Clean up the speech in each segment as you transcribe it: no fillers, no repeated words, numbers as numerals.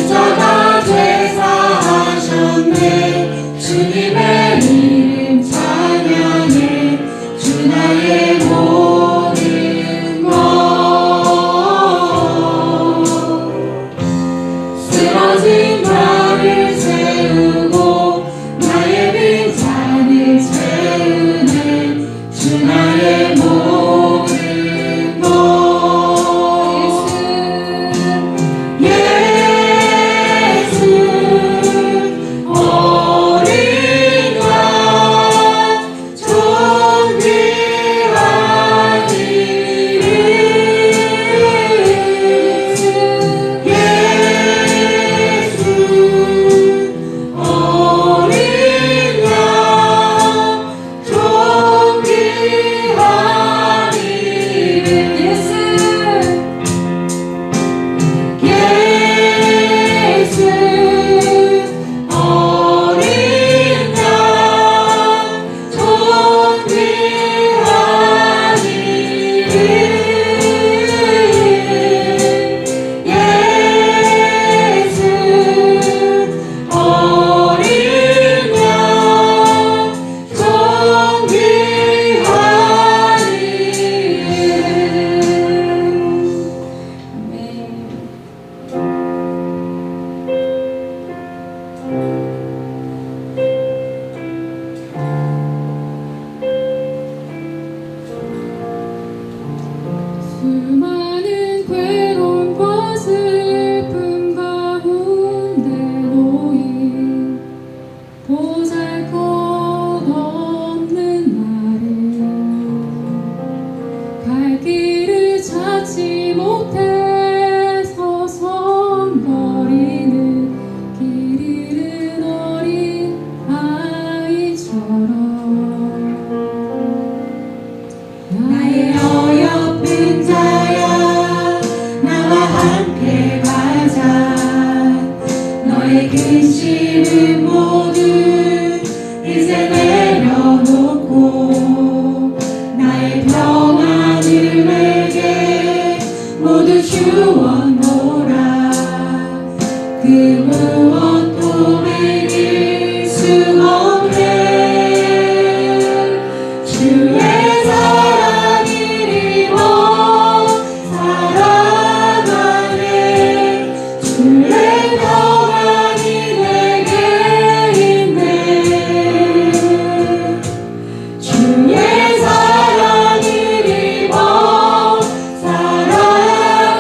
십자가 제사하셨네. 주님의 이름 찬양해. 주 나의 모든 것. 쓰러진 나를 세우고 나의 빈잔을 채우네. 주 나의 모든 것. 수많은 괴로움과 슬픔 가운데 놓인 보잘것없는 나를 갈 길을 찾지 못해서 성거리는 길 잃은 어린 아이처럼 나의 어여쁜 자야, 나와 함께 가자. 너의 근심은 모두 이제 내려놓고 나의 평안을 내게 모두 주었노라. 그 무엇도 매길 수 없네. 주의 사랑을 입어 살아가네. 주의 평안이 내게 있네. 주의 사랑을 입어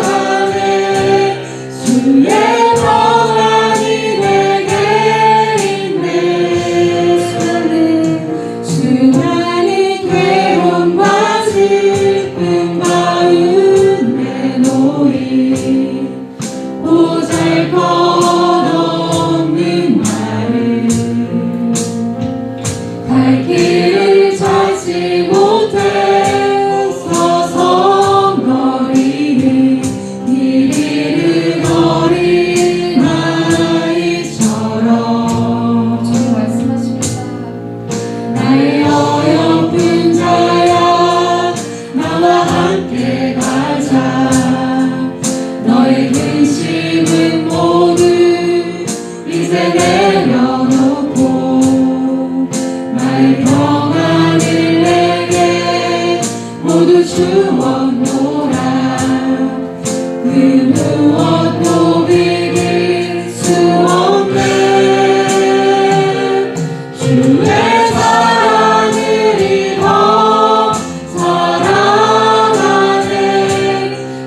살아가네. 주의 평안이 내게 있네. 수많은 괴로움과 슬픔 가운데 놓인 보잘것없는 나를 갈 길을 찾지 못해서 성거리는 길 잃은 어린 아이처럼. 주님 말씀하십니다. 나의 어여쁜 자야, 나와 함께 가자. 너의 근심은 모두 이제 내려놓고 나의 평안을 내게 모두 주었노라. 그 무엇도 비길 수 없네. 주의 사랑을 입어 살아가네.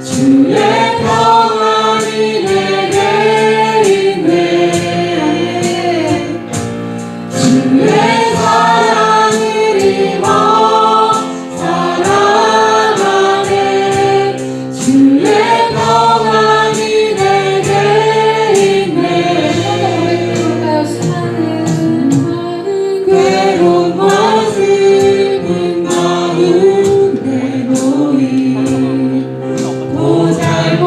주의 평안이 내게 있네. 주의 사랑을 입어 살아가네. 주의 평안이 내게 있네. 수많은 괴로움과 슬픔 가운데 놓인 보잘것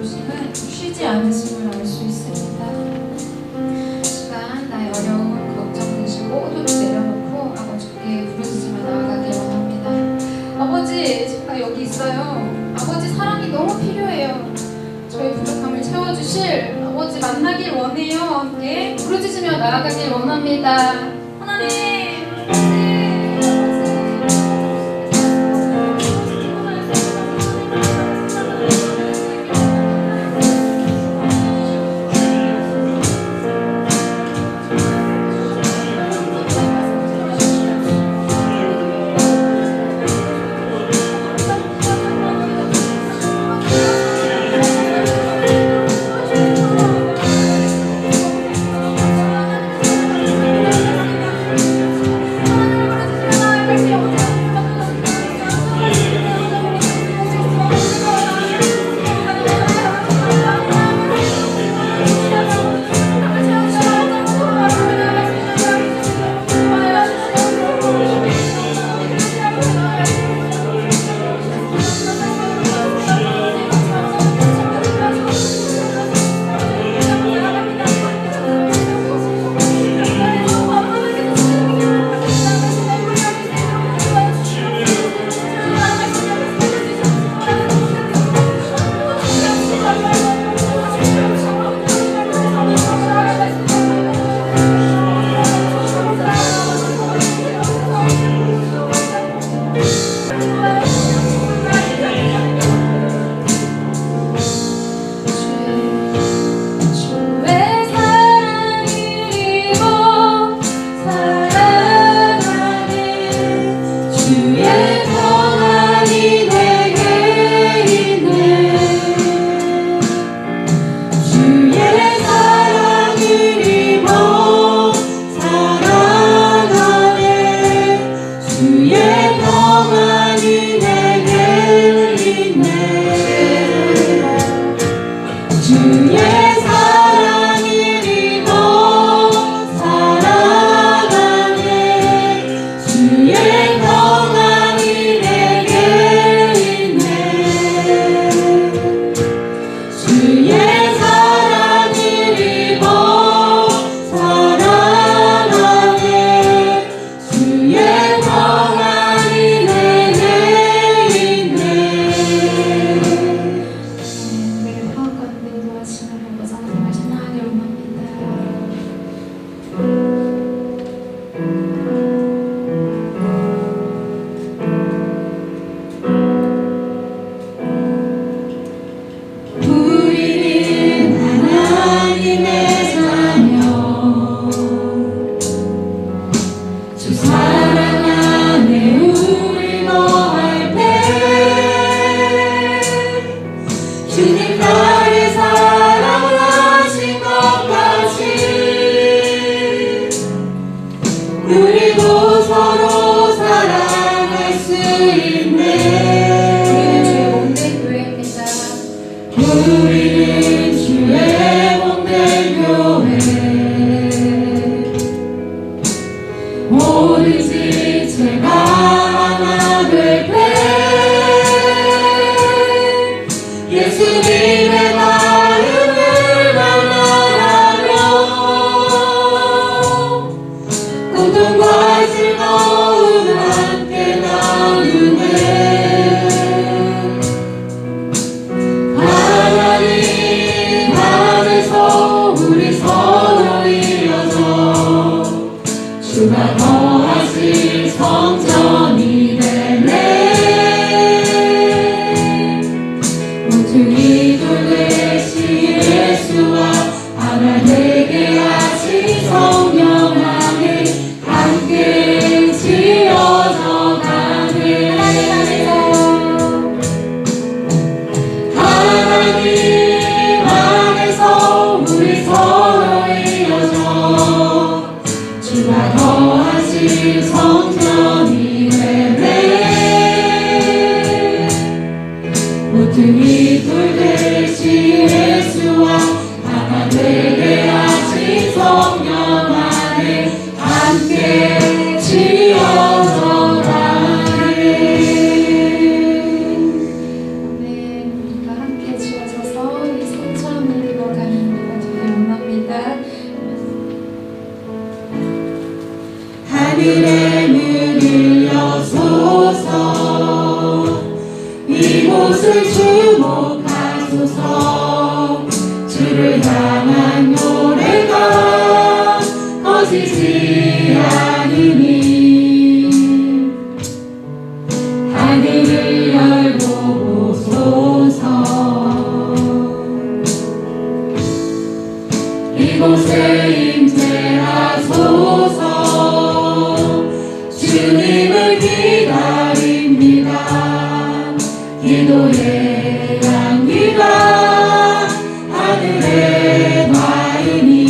부르심은 쉬지 않으심을 알 수 있습니다. 이 시간 나의 어려운 걱정 근심 모두를 내려놓고 아버지께 부르짖으며 나아가길 원합니다. 아버지, 제가 여기 있어요. 아버지 사랑이 너무 필요해요. 저의 부족함을 채워주실 아버지 만나길 원해요. 함께 부르짖으며 나아가길 원합니다. 하나님, 이루어지지 않으니 하늘을 열고 보소서. 이곳에 임재하소서. 주님을 기다립니다. 기도의 향기가 하늘에 닿으니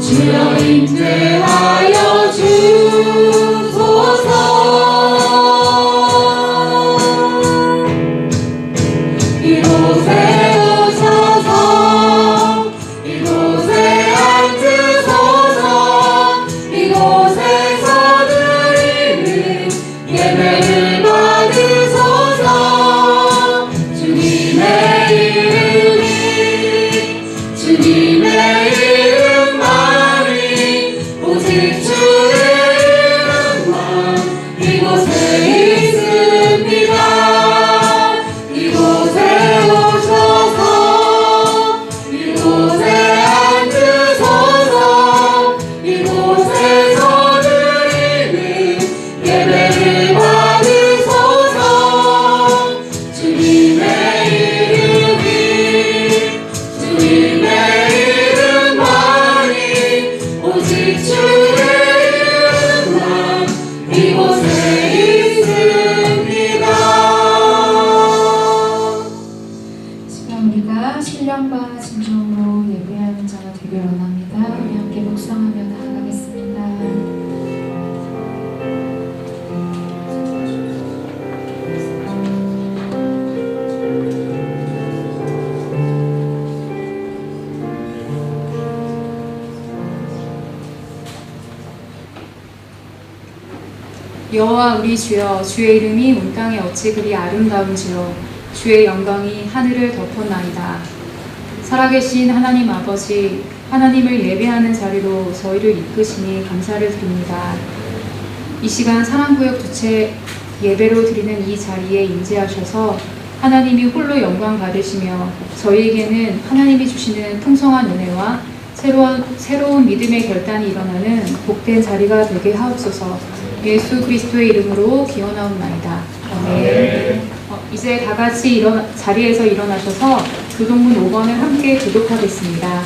주여 임재하여 주소서. 이곳에 오셔서 이곳에 앉으소서. 이곳에서 드리는 예배를 받으소서. 주님의 이름만이 오직 주의 이름만 이곳에 있습니다. 이곳에 오셔서 이곳에 앉으소서. 이곳에서 드리는 예배를 받으소서. 주님의 이름만이 오직 주의 이름만 이곳에 있습니다. 시간 우리가 신령과 진정으로 예배하는 자가 되길 원합니다. 우리 함께 묵상하며 나아가겠습니다. 여호와 우리 주여, 주의 이름이 온 땅에 어찌 그리 아름다운지요. 주의 영광이 하늘을 덮었나이다. 살아계신 하나님 아버지, 하나님을 예배하는 자리로 저희를 이끄시니 감사를 드립니다. 이 시간 사랑구역 두채 예배로 드리는 이 자리에 임재하셔서 하나님이 홀로 영광 받으시며 저희에게는 하나님이 주시는 풍성한 은혜와 새로운 믿음의 결단이 일어나는 복된 자리가 되게 하옵소서. 예수 그리스도의 이름으로 기원하옵나이다. 아멘. 이제 다 같이 자리에서 일어나셔서 교동문 5번을 함께 교독하겠습니다.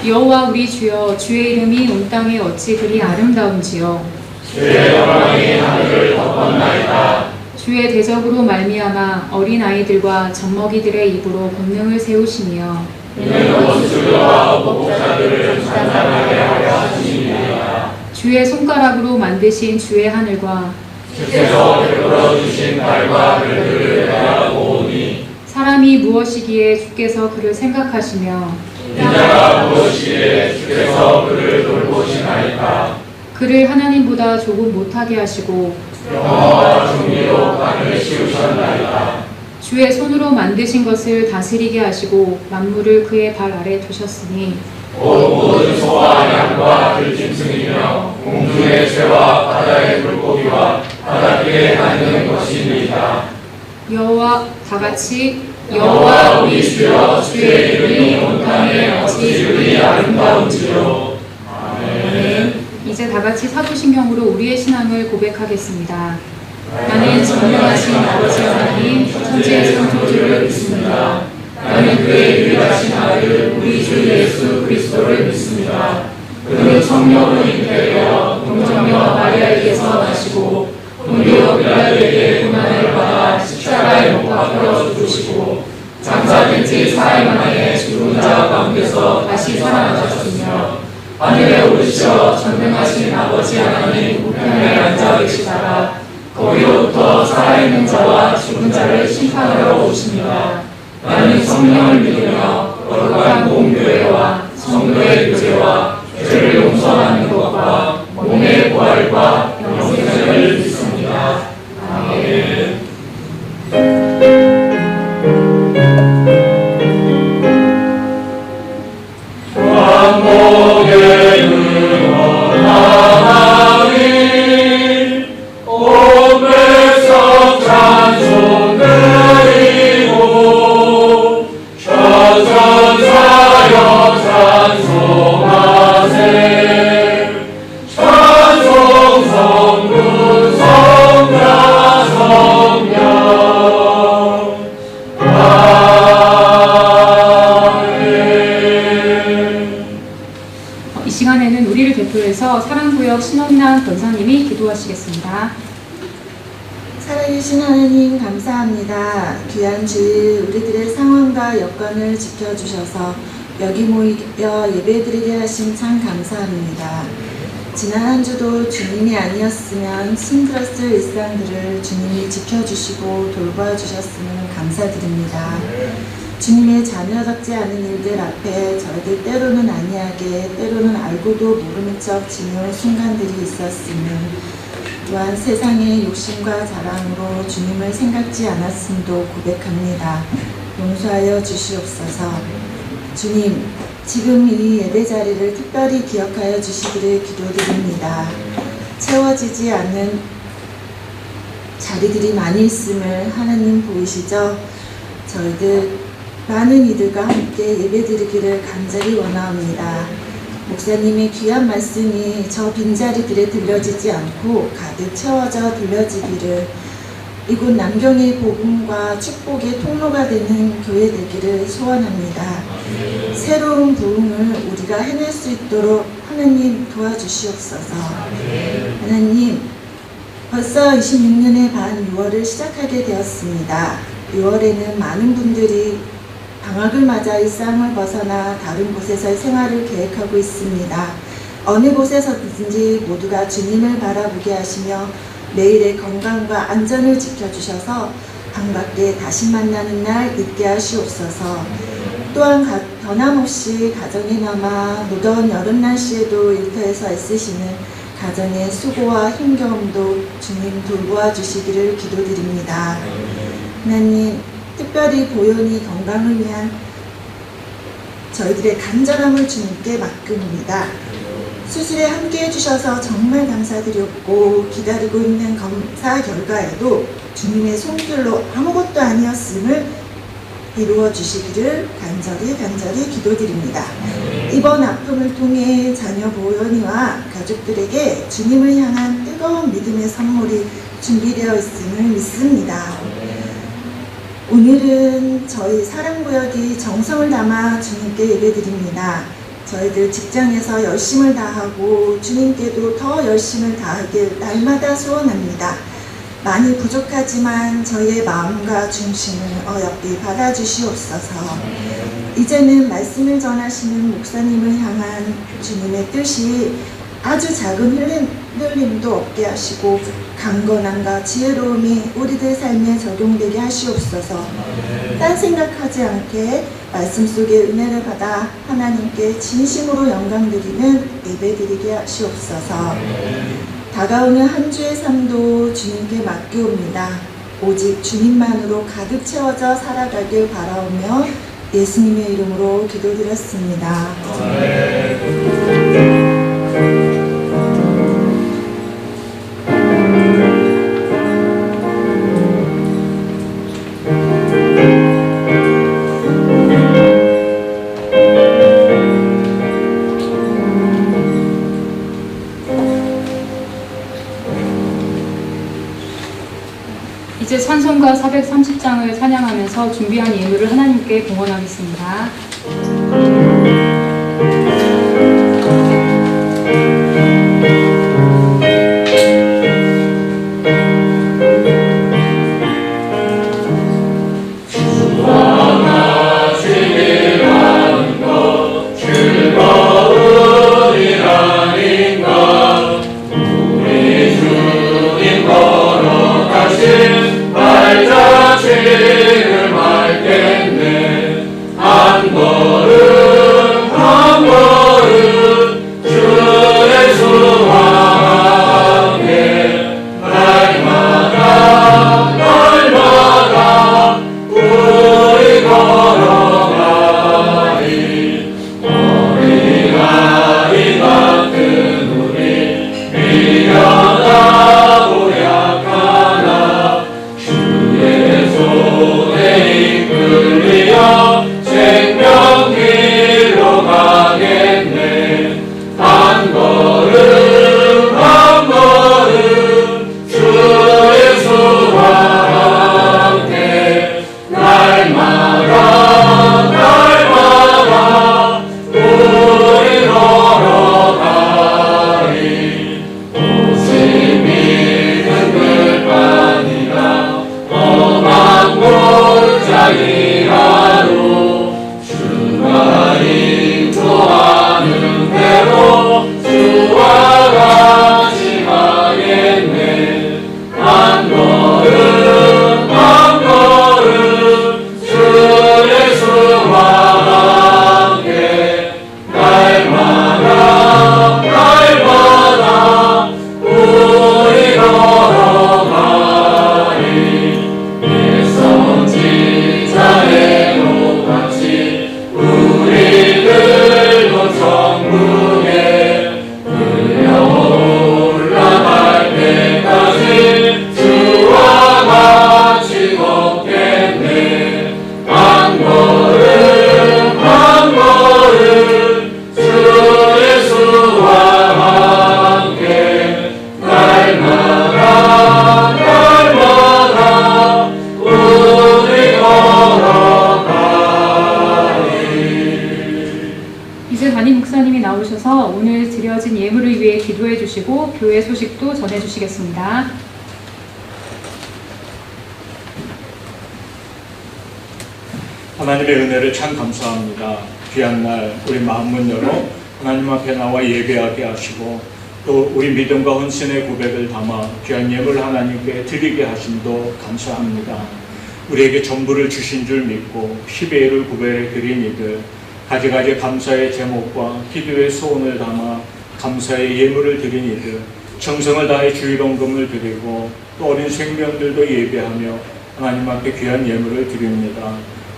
여호와 우리 주여, 주의 이름이 온 땅에 어찌 그리 아름다운지요. 주의 영광이 하늘을 덮었나이다. 주의 대적으로 말미암아 어린 아이들과 젖먹이들의 입으로 권능을 세우시며 이는 원수와 복자들을 찬양하게 하려 하시니이다. 주의 손가락으로 만드신 주의 하늘과 주께서 베풀어 주신 달과 별들을 내가 보오니 사람이 무엇이기에 주께서 그를 생각하시며 인자가 무엇이기에 주께서 그를 돌보시나이까. 그를 하나님보다 조금 못하게 하시고 영화와 정의로 땅을 씌우셨나이다. 주의 손으로 만드신 것을 다스리게 하시고 만물을 그의 발 아래 두셨으니 곧 모든 소와 양과 들짐승이며 공중의 새와 바다의 물고기와 바닷길에 다니는 것이니이다. 여호와 다같이 여호와 우리 주여, 주의 이름이 온 땅에 어찌 그리 아름다운지요. 아멘. 이제 다같이 사도신경으로 우리의 신앙을 고백하겠습니다. 나는 전능하신 아버지 하나님 천지의 창조주를 믿습니다. 나는 그의 유일하신 아들 우리 주 예수 그리스도를 믿습니다. 그는 성령으로 잉태되어 동정녀 마리아에게서 나시고 본디오 빌라도에게 고난을 받아 십자가에 못 박혀 죽으시고 장사된 지 사흘 만에 죽은 자 가운데서 다시 살아나셨으며 하늘에 오르시어 전능하신 아버지 하나님 우편에 앉아 계시다가 거기로부터 살아있는 자와 죽은 자를 심판하러 오십니다. 나는 성령을 믿으며 거룩한 공교회와 성도의 교제와 죄를 용서하는 것과 몸의 부활과 영생을 믿습니다. 아멘. 왕복에는 원하나니 온 백성 찬송 드리고 천천사여 찬송 목표에서 사랑구역 신원남 권사님이 기도하시겠습니다. 살아계신 하나님 감사합니다. 귀한 주일 우리들의 상황과 여건을 지켜주셔서 여기 모여 예배드리게 하심 참 감사합니다. 지난 한 주도 주님이 아니었으면 힘들었을 일상들을 주님이 지켜주시고 돌봐주셨으면 감사드립니다. 주님의 자녀답지 않은 일들 앞에 저희들 때로는 안이하게 때로는 알고도 모르는 척 지내온 순간들이 있었으면 또한 세상의 욕심과 자랑으로 주님을 생각지 않았음도 고백합니다. 용서하여 주시옵소서. 주님, 지금 이 예배 자리를 특별히 기억하여 주시기를 기도드립니다. 채워지지 않는 자리들이 많이 있음을 하나님 보이시죠? 저희들 많은 이들과 함께 예배드리기를 간절히 원하옵니다. 목사님의 귀한 말씀이 저 빈자리들에 들려지지 않고 가득 채워져 들려지기를, 이곳 남경의 복음과 축복의 통로가 되는 교회 되기를 소원합니다. 새로운 부흥을 우리가 해낼 수 있도록 하나님 도와주시옵소서. 하나님, 벌써 26년의 반 6월을 시작하게 되었습니다. 6월에는 많은 분들이 방학을 맞아 일상을 벗어나 다른 곳에서의 생활을 계획하고 있습니다. 어느 곳에서든지 모두가 주님을 바라보게 하시며 매일의 건강과 안전을 지켜주셔서 반갑게 다시 만나는 날 있게 하시옵소서. 또한 변함없이 가정에 남아 무더운 여름 날씨에도 일터에서 애쓰시는 가정의 수고와 힘겨움도 주님 돌보아 주시기를 기도드립니다. 하나님, 특별히 보현이 건강을 위한 저희들의 간절함을 주님께 맡깁니다. 수술에 함께 해주셔서 정말 감사드렸고, 기다리고 있는 검사 결과에도 주님의 손길로 아무것도 아니었음을 이루어 주시기를 간절히 기도드립니다. 이번 아픔을 통해 자녀 보현이와 가족들에게 주님을 향한 뜨거운 믿음의 선물이 준비되어 있음을 믿습니다. 오늘은 저희 사랑구역이 정성을 담아 주님께 예배드립니다. 저희들 직장에서 열심을 다하고 주님께도 더 열심을 다하길 날마다 소원합니다. 많이 부족하지만 저희의 마음과 중심을 어여삐 받아주시옵소서. 이제는 말씀을 전하시는 목사님을 향한 주님의 뜻이 아주 작은 흔들림도 없게 하시고 강건함과 지혜로움이 우리들 삶에 적용되게 하시옵소서. 딴 생각하지 않게 말씀 속에 은혜를 받아 하나님께 진심으로 영광드리는 예배드리게 하시옵소서. 다가오는 한 주의 삶도 주님께 맡기옵니다. 오직 주님만으로 가득 채워져 살아가길 바라오며 예수님의 이름으로 기도드렸습니다. 이제 찬송가 430장을 찬양하면서 준비한 예물을 하나님께 봉헌하겠습니다. 발자취를 맑겠네 한 걸음 드려진 예물을 위해 기도해 주시고 교회 소식도 전해 주시겠습니다. 하나님의 은혜를 참 감사합니다. 귀한 날 우리 마음문 열어 하나님 앞에 나와 예배하게 하시고 또 우리 믿음과 헌신의 고백을 담아 귀한 예물 하나님께 드리게 하심도 감사합니다. 우리에게 전부를 주신 줄 믿고 10의 1을 구별해 드린 이들 가지가지 감사의 제목과 기도의 소원을 담아 감사의 예물을 드린 이들 정성을 다해 주일원금을 드리고 또 어린 생명들도 예배하며 하나님 앞에 귀한 예물을 드립니다.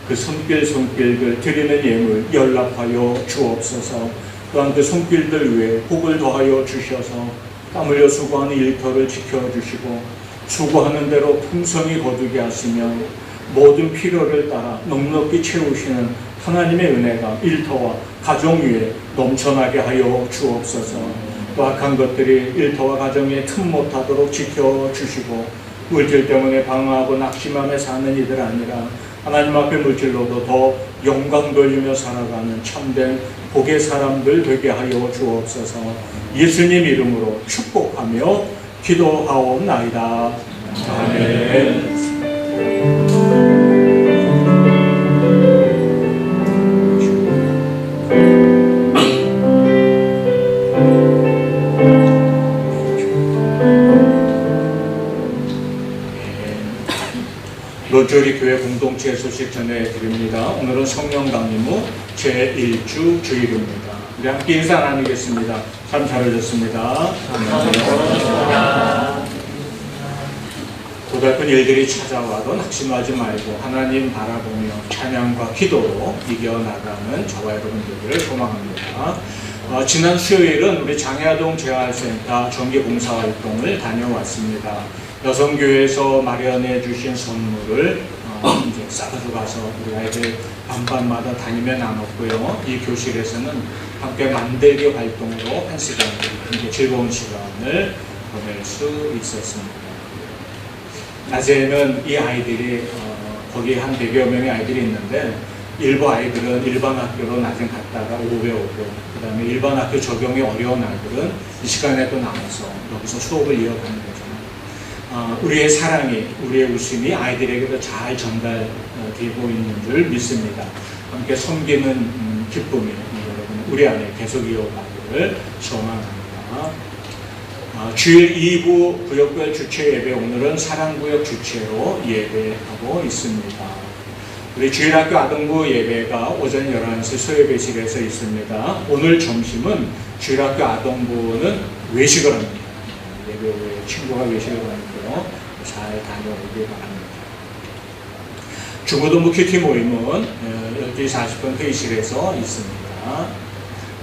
그 손길들 드리는 예물 연락하여 주옵소서. 또한 그 손길들 위에 복을 더하여 주셔서 땀 흘려 수고하는 일터를 지켜주시고 수고하는 대로 풍성히 거두게 하시며 모든 필요를 따라 넉넉히 채우시는 하나님의 은혜가 일터와 가정 위에 넘쳐나게 하여 주옵소서. 또 악한 것들이 일터와 가정에 틈 못하도록 지켜주시고 물질 때문에 방황하고 낙심하며 사는 이들 아니라 하나님 앞에 물질로도 더 영광 돌리며 살아가는 참된 복의 사람들 되게 하여 주옵소서. 예수님 이름으로 축복하며 기도하옵나이다. 아멘. 로조리 교회 공동체 소식 전해드립니다. 오늘은 성령 강림 후 제1주 주일입니다. 우리 함께 인사 나누겠습니다. 참 잘하셨습니다. 고달픈 일들이 찾아와도 낙심하지 말고 하나님 바라보며 찬양과 기도로 이겨나가는 저와 여러분들을 소망합니다. 지난 수요일은 우리 장야동 재활센터 정기봉사활동을 다녀왔습니다. 여성교회에서 마련해 주신 선물을 이제 싸가지고 가서 우리 아이들 반반마다 다니며 나눴고요. 이 교실에서는 함께 만들기 활동으로 한 시간 굉장히 즐거운 시간을 보낼 수 있었습니다. 낮에는 이 아이들이 거기 한 100여 명의 아이들이 있는데 일부 아이들은 일반 학교로 낮에 갔다가 오후에 오고 그 다음에 일반 학교 적용이 어려운 아이들은 이 시간에 또 남아서 여기서 수업을 이어가는 거죠. 우리의 사랑이, 우리의 웃음이 아이들에게도 잘 전달되고 있는 줄 믿습니다. 함께 섬기는 기쁨이 여러분 우리 안에 계속 이어가기를 소망합니다. 주일 2부 구역별 주최 예배 오늘은 사랑구역 주최로 예배하고 있습니다. 우리 주일학교 아동부 예배가 오전 11시 소예배실에서 있습니다. 오늘 점심은 주일학교 아동부는 외식을 합니다. 예배 후에 친구가 외식을 하니까요. 잘 다녀오길 바랍니다. 중고등부 큐티 모임은 12시 40분 회의실에서 있습니다.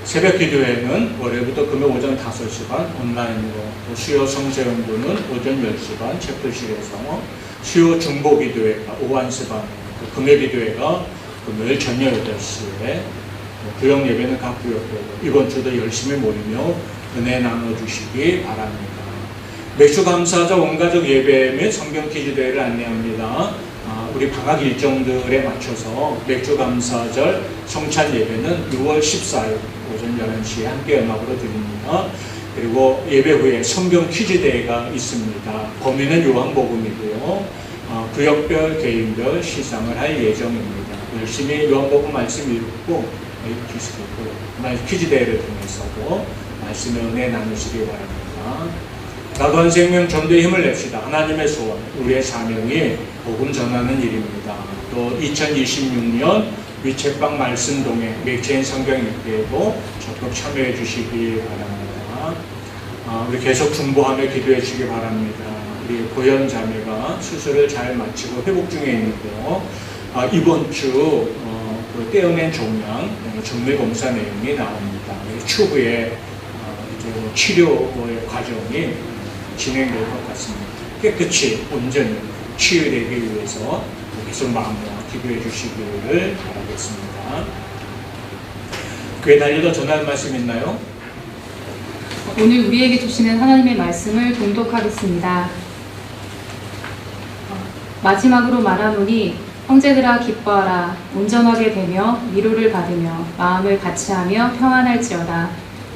새벽 기도회는 월요일부터 금요일 오전 5시 반 온라인으로, 또 수요 성세연부는 오전 10시 반 챕터실에서, 수요 중보 기도회가 오후 1시 반, 금요 기도회가 금요일 저녁 8시에, 구역 예배는 각 구역별로 이번 주도 열심히 모이며 은혜 나눠주시기 바랍니다. 맥주 감사자 온가족 예배 및 성경 퀴즈 대회를 안내합니다. 우리 방학 일정들에 맞춰서 맥주 감사절 성찬 예배는 6월 14일 오전 11시에 함께 음악으로 드립니다. 그리고 예배 후에 성경 퀴즈 대회가 있습니다. 범위는 요한복음이고요. 구역별, 개인별 시상을 할 예정입니다. 열심히 요한복음 말씀 읽고 퀴즈 대회를 통해서도 말씀의 은혜 나누시기 바랍니다. 나도 한 생명 전도에 힘을 냅시다. 하나님의 소원, 우리의 사명이 복음 전하는 일입니다. 또 2026년 위챗방 말씀 동행 맥체인 성경 읽기에도 적극 참여해 주시기 바랍니다. 우리 계속 중보하며 기도해 주시기 바랍니다. 우리 고현 자매가 수술을 잘 마치고 회복 중에 있는데요. 이번 주 떼어낸 종양 정밀 검사 내용이 나옵니다. 추후에 치료의 과정이 진행될 것 같습니다. 깨끗이 온전히 치유되기 위해서 계속 마음으로 기도해 주시기를 바라겠습니다. 교회 달려도 전할 말씀 있나요? 오늘 우리에게 주시는 하나님의 말씀을 봉독하겠습니다. 마지막으로 말하노니 형제들아 기뻐하라. 온전하게 되며 위로를 받으며 마음을 같이하며 평안할지어다.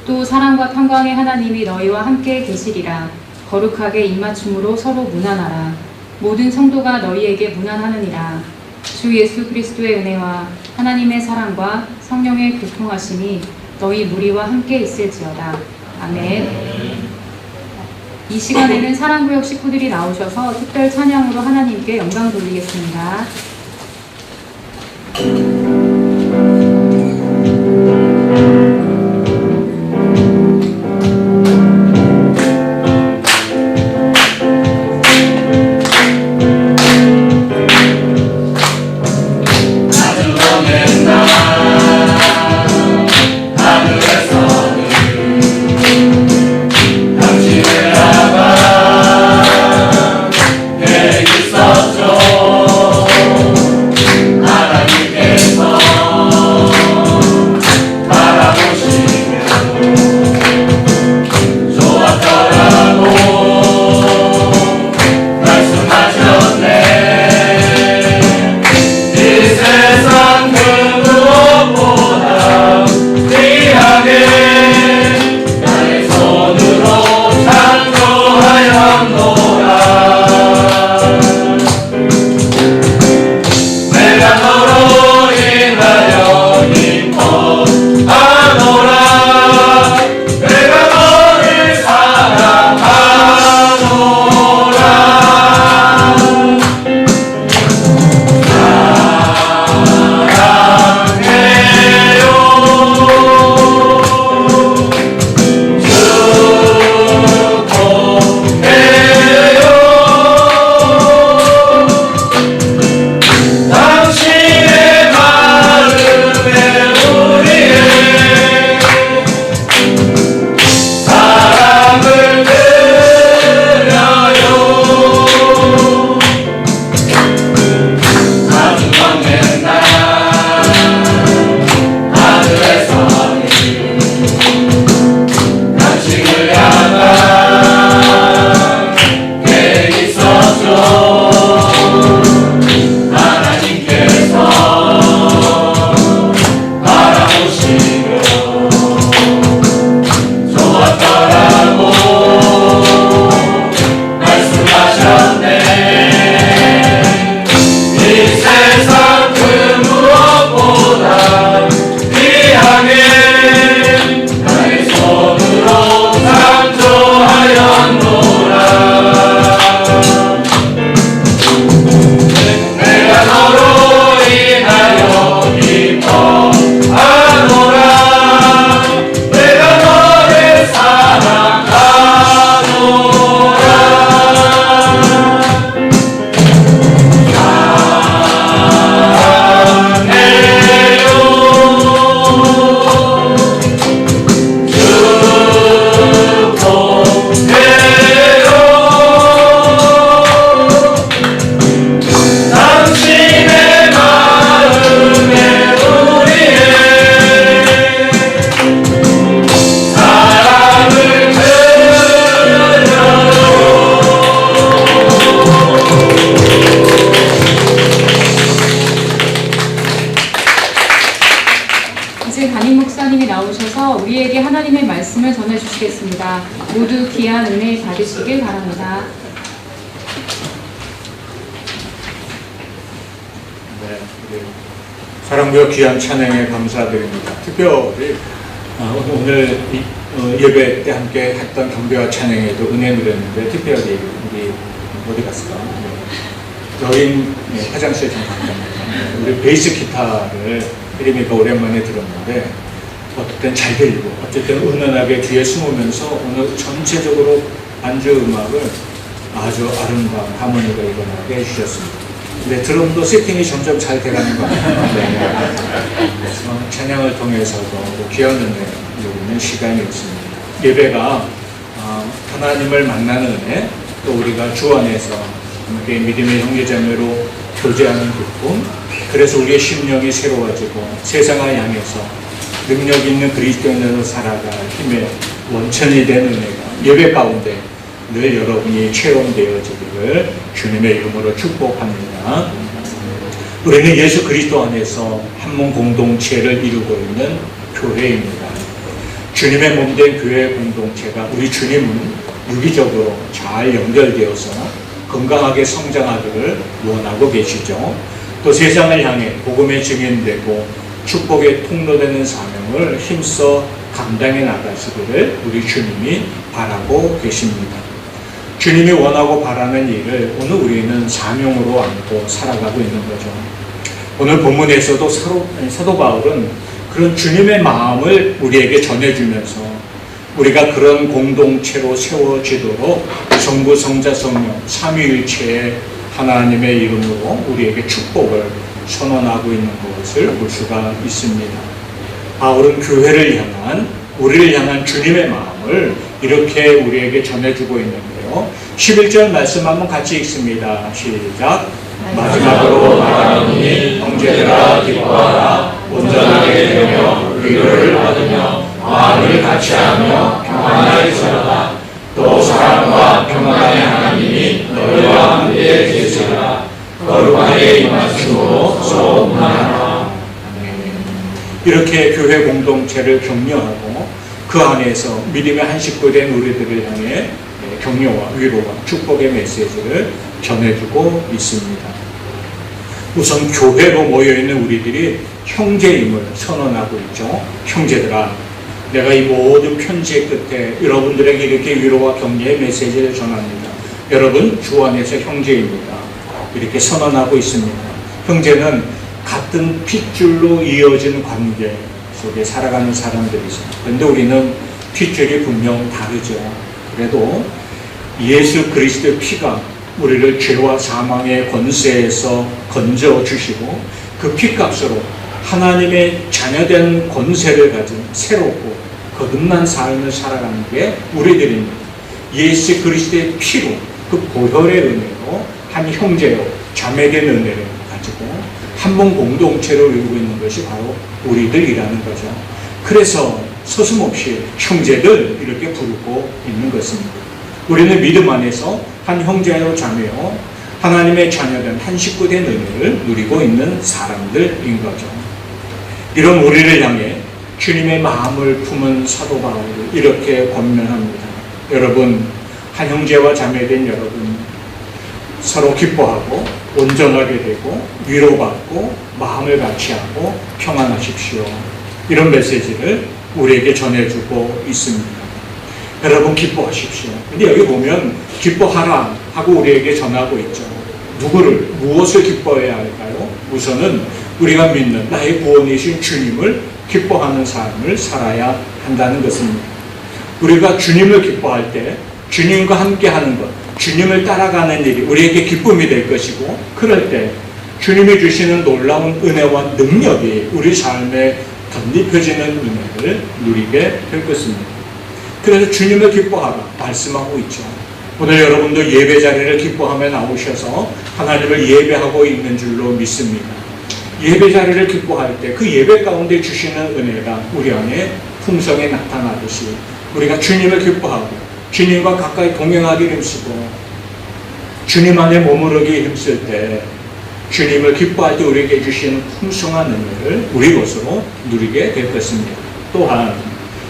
또 사랑과 평강의 하나님이 너희와 함께 계시리라. 거룩하게 입맞춤으로 서로 문안하라. 모든 성도가 너희에게 문안하느니라. 주 예수 그리스도의 은혜와 하나님의 사랑과 성령의 교통하심이 너희 무리와 함께 있을지어다. 아멘. 이 시간에는 사랑구역 식구들이 나오셔서 특별 찬양으로 하나님께 영광 돌리겠습니다. 우리에게 하나님의 말씀을 전해주시겠습니다. 모두 귀한 은혜 받으시길 바랍니다. 네, 사랑과 귀한 찬양에 감사드립니다. 특별히 오늘 예배 때 함께 했던 경배와 찬양에도 은혜 누렸는데 특별히 우리 어디 갔을까? 여인 화장실 잠깐 우리 베이스 기타를 이름이가 오랜만에 들었는데 어떨 땐 잘 들리고 어떨 땐 은은하게 뒤에 숨으면서 오늘 전체적으로 반주 음악을 아주 아름다운 하모니가 일어나게 해주셨습니다. 근데 드럼도 세팅이 점점 잘 돼가는 것 같아요. 찬양을 통해서도 귀한 은혜 누리는 시간이었습니다. 예배가 하나님을 만나는 은혜, 또 우리가 주 안에서 함께 믿음의 형제자매로 교제하는 기쁨, 그래서 우리의 심령이 새로워지고 세상을 향해서 능력 있는 그리스도인으로 살아갈 힘의 원천이 된 은혜가 예배 가운데 늘 여러분이 체험되어지기를 주님의 이름으로 축복합니다. 우리는 예수 그리스도 안에서 한 몸 공동체를 이루고 있는 교회입니다. 주님의 몸된 교회 공동체가 우리 주님은 유기적으로 잘 연결되어서 건강하게 성장하기를 원하고 계시죠. 또 세상을 향해 복음의 증인되고 축복의 통로되는 사명을 힘써 감당해 나가시기를 우리 주님이 바라고 계십니다. 주님이 원하고 바라는 일을 오늘 우리는 사명으로 안고 살아가고 있는 거죠. 오늘 본문에서도 사도 바울은 그런 주님의 마음을 우리에게 전해주면서 우리가 그런 공동체로 세워지도록 성부, 성자, 성령 삼위일체의 하나님의 이름으로 우리에게 축복을 선언하고 있는 것을 볼 수가 있습니다. 바울은 교회를 향한, 우리를 향한 주님의 마음을 이렇게 우리에게 전해주고 있는데요. 11절 말씀 한번 같이 읽습니다. 시작. 마지막으로 말하노니 형제들아 기뻐하라. 온전하게 되며 위로를 받으며 마음을 같이하며 평안하게 살아라. 또 사랑과 평안의 하나님이 너희와 함께 계시리라. 거룩하게 임하심으로 서로 문안하라. 이렇게 교회 공동체를 격려하고 그 안에서 믿음의 한 식구된 우리들을 향해 격려와 위로와 축복의 메시지를 전해주고 있습니다. 우선 교회로 모여있는 우리들이 형제임을 선언하고 있죠. 형제들아, 내가 이 모든 편지의 끝에 여러분들에게 이렇게 위로와 격려의 메시지를 전합니다. 여러분 주 안에서 형제입니다. 이렇게 선언하고 있습니다. 형제는 같은 핏줄로 이어진 관계 속에 살아가는 사람들이죠. 그런데 우리는 핏줄이 분명 다르죠. 그래도 예수 그리스도의 피가 우리를 죄와 사망의 권세에서 건져주시고 그 피값으로 하나님의 자녀된 권세를 가진 새롭고 거듭난 삶을 살아가는 게 우리들입니다. 예수 그리스도의 피로 그 보혈의 은혜로 한 형제요 자매된 은혜를 가지고 한 몸 공동체로 이루고 있는 것이 바로 우리들이라는 거죠. 그래서 서슴없이 형제들 이렇게 부르고 있는 것입니다. 우리는 믿음 안에서 한 형제요 자매요 하나님의 자녀된 한 식구된 은혜를 누리고 있는 사람들인 거죠. 이런 우리를 향해 주님의 마음을 품은 사도 바울이 이렇게 권면합니다. 여러분, 한 형제와 자매된 여러분 서로 기뻐하고 온전하게 되고 위로받고 마음을 같이하고 평안하십시오. 이런 메시지를 우리에게 전해주고 있습니다. 여러분 기뻐하십시오. 근데 여기 보면 기뻐하라 하고 우리에게 전하고 있죠. 누구를, 무엇을 기뻐해야 할까요? 우선은 우리가 믿는 나의 구원이신 주님을 기뻐하는 삶을 살아야 한다는 것입니다. 우리가 주님을 기뻐할 때 주님과 함께 하는 것, 주님을 따라가는 일이 우리에게 기쁨이 될 것이고, 그럴 때 주님이 주시는 놀라운 은혜와 능력이 우리 삶에 덧입혀지는 은혜를 누리게 될 것입니다. 그래서 주님을 기뻐하라 말씀하고 있죠. 오늘 여러분도 예배 자리를 기뻐하며 나오셔서 하나님을 예배하고 있는 줄로 믿습니다. 예배 자리를 기뻐할 때 그 예배 가운데 주시는 은혜가 우리 안에 풍성에 나타나듯이 우리가 주님을 기뻐하고 주님과 가까이 동행하기 힘쓰고 주님 안에 머무르기 힘쓸 때 주님을 기뻐할 때 우리에게 주시는 풍성한 은혜를 우리 것으로 누리게 될 것입니다. 또한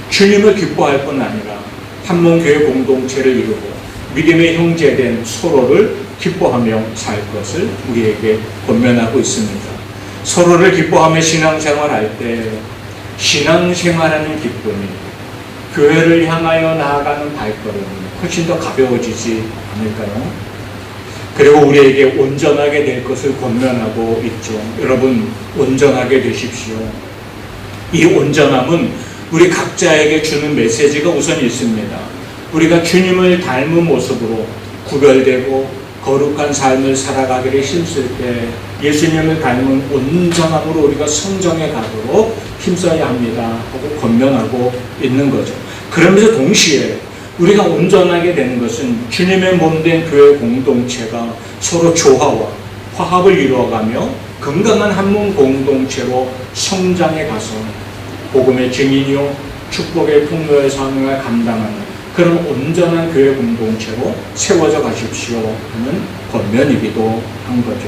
주님을 기뻐할 뿐 아니라 한몸교회 공동체를 이루고 믿음의 형제된 서로를 기뻐하며 살 것을 우리에게 권면하고 있습니다. 서로를 기뻐하며 신앙생활할 때 신앙생활하는 기쁨이 교회를 향하여 나아가는 발걸음이 훨씬 더 가벼워지지 않을까요? 그리고 우리에게 온전하게 될 것을 권면하고 있죠. 여러분 온전하게 되십시오. 이 온전함은 우리 각자에게 주는 메시지가 우선 있습니다. 우리가 주님을 닮은 모습으로 구별되고 거룩한 삶을 살아가기를 힘쓸 때 예수님을 닮은 온전함으로 우리가 성정해 가도록 힘써야 합니다 하고 권면하고 있는 거죠. 그러면서 동시에 우리가 온전하게 되는 것은 주님의 몸된 교회 공동체가 서로 조화와 화합을 이루어가며 건강한 한몸 공동체로 성장해 가서 복음의 증인이요 축복의 풍요의 사명을 감당하는 그런 온전한 교회 공동체로 세워져 가십시오 하는 권면이기도 한 거죠.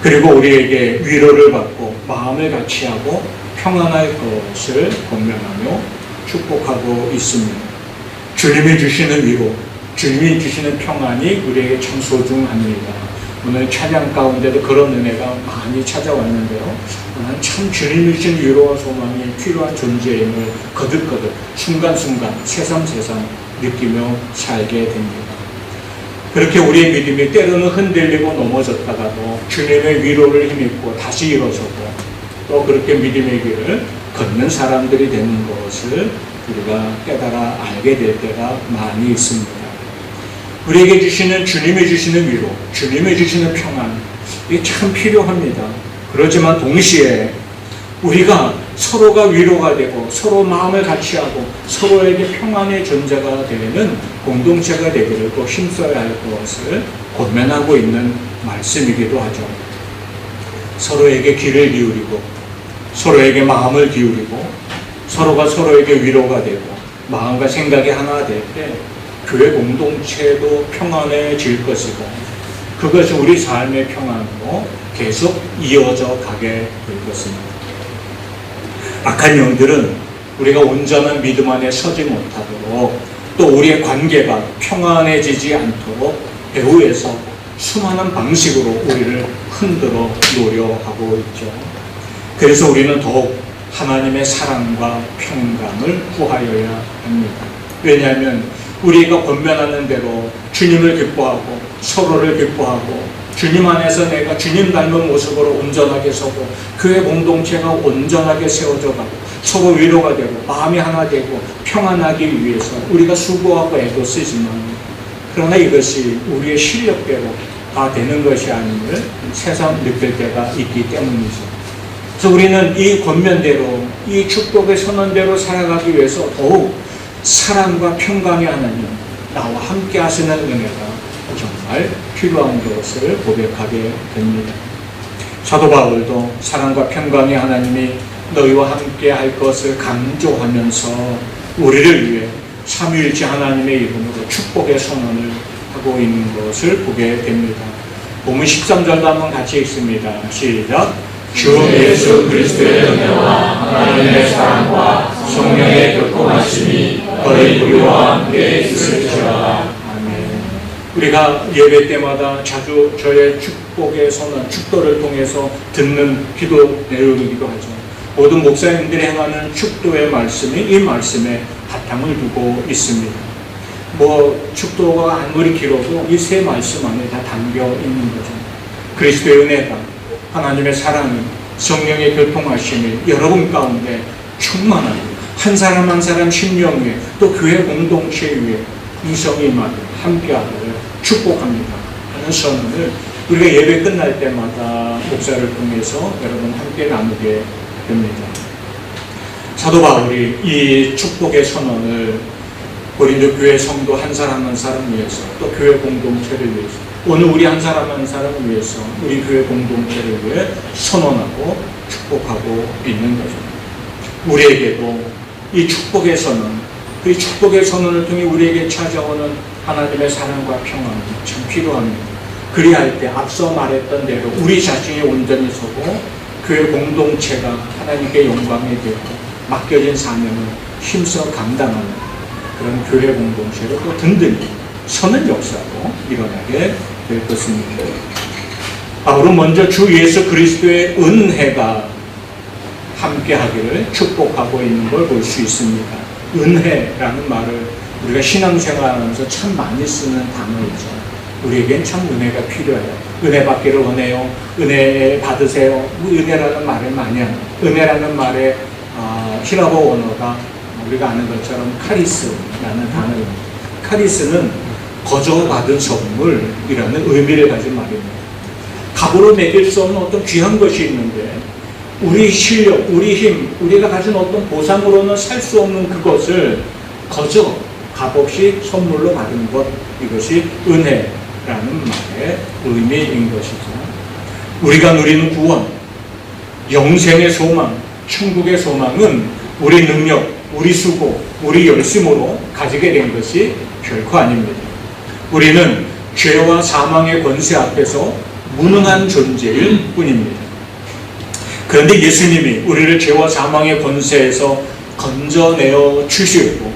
그리고 우리에게 위로를 받고 마음을 같이하고 평안할 것을 권면하며 축복하고 있습니다. 주님이 주시는 위로, 주님이 주시는 평안이 우리에게 참 소중합니다. 오늘 찬양 가운데도 그런 은혜가 많이 찾아왔는데요. 나는 참 주님이 주신 위로와 소망이 필요한 존재임을 거듭거듭 순간순간 새삼새삼 느끼며 살게 됩니다. 그렇게 우리의 믿음이 때로는 흔들리고 넘어졌다가도 주님의 위로를 힘입고 다시 일어서고 또 그렇게 믿음의 길을 걷는 사람들이 되는 것을 우리가 깨달아 알게 될 때가 많이 있습니다. 우리에게 주시는 주님이 주시는 위로, 주님이 주시는 평안, 이게 참 필요합니다. 그렇지만 동시에 우리가 서로가 위로가 되고 서로 마음을 같이 하고 서로에게 평안의 존재가 되는 공동체가 되기를 또 힘써야 할 것을 권면하고 있는 말씀이기도 하죠. 서로에게 귀를 기울이고 서로에게 마음을 기울이고 서로가 서로에게 위로가 되고 마음과 생각이 하나 될 때 교회 공동체도 평안해질 것이고 그것이 우리 삶의 평안으로 계속 이어져 가게 될 것입니다. 악한 영들은 우리가 온전한 믿음 안에 서지 못하도록 또 우리의 관계가 평안해지지 않도록 배후에서 수많은 방식으로 우리를 흔들어 놓으려하고 있죠. 그래서 우리는 더욱 하나님의 사랑과 평강을 구하여야 합니다. 왜냐하면 우리가 권면하는 대로 주님을 기뻐하고 서로를 기뻐하고 주님 안에서 내가 주님 닮은 모습으로 온전하게 서고 교회 공동체가 온전하게 세워져 가고 서로 위로가 되고 마음이 하나 되고 평안하기 위해서 우리가 수고하고 애도 쓰지만 그러나 이것이 우리의 실력대로 다 되는 것이 아님을 새삼 느낄 때가 있기 때문이죠. 그래서 우리는 이 권면대로 이 축복의 선언대로 살아가기 위해서 더욱 사랑과 평강의 하나님 나와 함께 하시는 은혜가 정말 필요한 것을 고백하게 됩니다. 사도 바울도 사랑과 평강의 하나님이 너희와 함께 할 것을 강조하면서 우리를 위해 삼위일체 하나님의 이름으로 축복의 선언을 하고 있는 것을 보게 됩니다. 본문 13절도 한번 같이 읽습니다. 시작. 주 예수 그리스도의 은혜와 하나님의 사랑과 성령의 교통하심이 너희 우리와 함께 있을지어다. 아멘. 우리가 예배 때마다 자주 저의 축복의 선언, 축도를 통해서 듣는 기도 내용이기도 하죠. 모든 목사님들이 행하는 축도의 말씀이 이 말씀에 바탕을 두고 있습니다. 축도가 아무리 길어도 이 세 말씀 안에 다 담겨 있는 거죠. 그리스도의 은혜가, 하나님의 사랑이, 성령의 교통하심이 여러분 가운데 충만하고 한 사람 한 사람 심령 위에 또 교회 공동체 위에 이성이 임하고 함께하기를 축복합니다 하는 선언을 우리가 예배 끝날 때마다 목사를 통해서 여러분 함께 나누게 됩니다. 사도 바울이 이 축복의 선언을 고린도 교회 성도 한 사람 한 사람 위해서 또 교회 공동체를 위해서 오늘 우리 한 사람 한 사람 위해서 우리 교회 공동체를 위해 선언하고 축복하고 있는 거죠. 우리에게도 이 축복의 선언, 그 축복의 선언을 통해 우리에게 찾아오는 하나님의 사랑과 평안이 참 필요합니다. 그리할 때 앞서 말했던 대로 우리 자신이 온전히 서고 교회 공동체가 하나님께 영광이 되고 맡겨진 사명을 힘써 감당하는 그런 교회 공동체로 또 든든히 서는 역사로 일어나게 될 것입니다. 바울은 먼저 주 예수 그리스도의 은혜가 함께하기를 축복하고 있는 걸 볼 수 있습니다. 은혜라는 말을 우리가 신앙생활하면서 참 많이 쓰는 단어이죠. 우리에겐 참 은혜가 필요해요. 은혜 받기를 원해요. 은혜 받으세요. 은혜라는 말을 많이 합니다. 은혜라는 말의 히라보 원어가 우리가 아는 것처럼 카리스라는 단어입니다. 카리스는 거저받은 선물이라는 의미를 가진 말입니다. 값으로 매길 수 없는 어떤 귀한 것이 있는데 우리 실력, 우리 힘, 우리가 가진 어떤 보상으로는 살 수 없는 그것을 거저 값없이 선물로 받은 것, 이것이 은혜라는 말의 의미인 것이죠. 우리가 누리는 구원, 영생의 소망, 천국의 소망은 우리 능력, 우리 수고, 우리 열심으로 가지게 된 것이 결코 아닙니다. 우리는 죄와 사망의 권세 앞에서 무능한 존재일 뿐입니다. 그런데 예수님이 우리를 죄와 사망의 권세에서 건져내어 주시고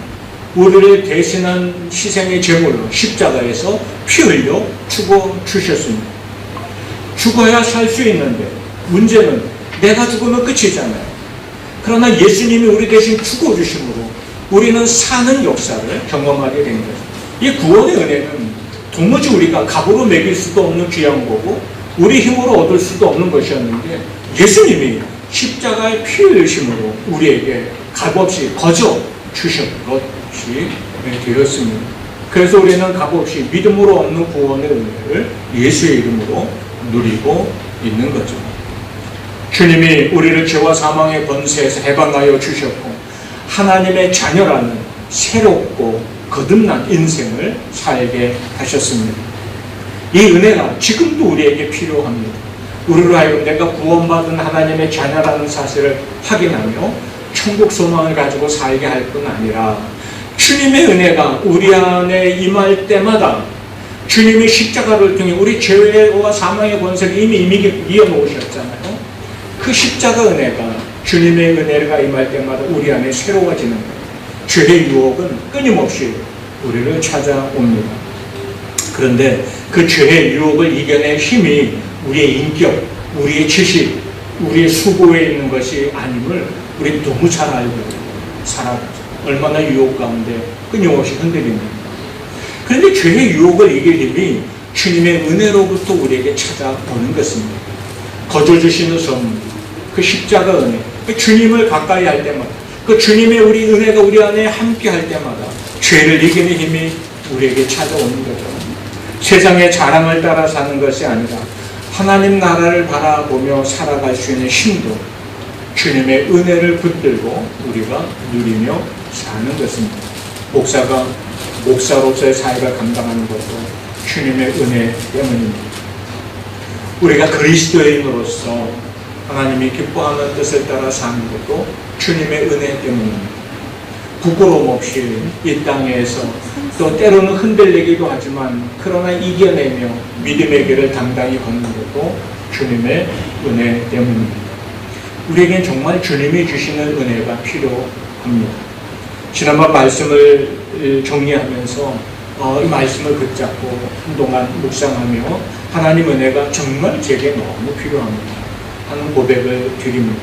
우리를 대신한 희생의 제물로 십자가에서 피 흘려 죽어 주셨습니다. 죽어야 살 수 있는데 문제는 내가 죽으면 끝이잖아요. 그러나 예수님이 우리 대신 죽어 주심으로 우리는 사는 역사를 경험하게 된 거죠. 이 구원의 은혜는 도무지 우리가 값으로 매길 수도 없는 귀한 거고 우리 힘으로 얻을 수도 없는 것이었는데 예수님이 십자가의 피 흘리심으로 우리에게 값없이 거저 주신 것이 되었습니다. 그래서 우리는 값없이 믿음으로 얻는 구원의 은혜를 예수의 이름으로 누리고 있는 거죠. 주님이 우리를 죄와 사망의 권세에서 해방하여 주셨고 하나님의 자녀라는 새롭고 거듭난 인생을 살게 하셨습니다. 이 은혜가 지금도 우리에게 필요합니다. 우리로 하여금 내가 구원받은 하나님의 자녀라는 사실을 확인하며 천국 소망을 가지고 살게 할 뿐 아니라 주님의 은혜가 우리 안에 임할 때마다 주님이 십자가를 통해 우리 죄와 사망의 권세를 이미 이어놓으셨잖아요. 그 십자가 은혜가 주님의 은혜가 임할 때마다 우리 안에 새로워지는 거예요. 죄의 유혹은 끊임없이 우리를 찾아옵니다. 그런데 그 죄의 유혹을 이겨낼 힘이 우리의 인격, 우리의 지식, 우리의 수고에 있는 것이 아님을 우리 너무 잘 알고 살아가죠. 얼마나 유혹 가운데 끊임없이 흔들립니다. 그런데 죄의 유혹을 이길 힘이 주님의 은혜로부터 우리에게 찾아오는 것입니다. 거저 주시는 선물, 그 십자가 은혜, 그 주님을 가까이 할 때마다, 그 주님의 우리 은혜가 우리 안에 함께 할 때마다 죄를 이기는 힘이 우리에게 찾아오는 거죠. 세상의 자랑을 따라 사는 것이 아니라 하나님 나라를 바라보며 살아갈 수 있는 힘도 주님의 은혜를 붙들고 우리가 누리며 사는 것입니다. 목사가 목사로서의 사역을 감당하는 것도 주님의 은혜 때문입니다. 우리가 그리스도인으로서 하나님이 기뻐하는 뜻을 따라 사는 것도 주님의 은혜 때문입니다. 부끄러움 없이 이 땅에서 또 때로는 흔들리기도 하지만 그러나 이겨내며 믿음의 길을 당당히 걷는 것도 주님의 은혜 때문입니다. 우리에겐 정말 주님이 주시는 은혜가 필요합니다. 지난번 말씀을 정리하면서 이 말씀을 붙잡고 한동안 묵상하며 하나님 은혜가 정말 제게 너무 필요합니다 하는 고백을 드립니다.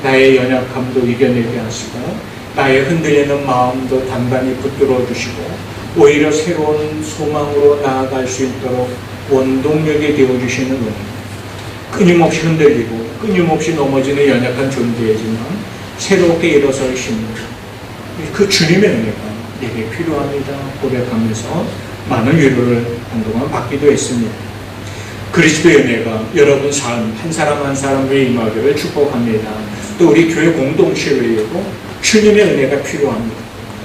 나의 연약함도 이겨내게 하시고 나의 흔들리는 마음도 단단히 붙들어 주시고 오히려 새로운 소망으로 나아갈 수 있도록 원동력이 되어주시는 은혜. 끊임없이 흔들리고 끊임없이 넘어지는 연약한 존재이지만 새롭게 일어설 힘입니다. 그 주님의 은혜가 내게 필요합니다 고백하면서 많은 위로를 한동안 받기도 했습니다. 그리스도의 은혜가 여러분 삶 한 사람 한 사람에 임하기를 축복합니다. 또 우리 교회 공동체에도 주님의 은혜가 필요합니다.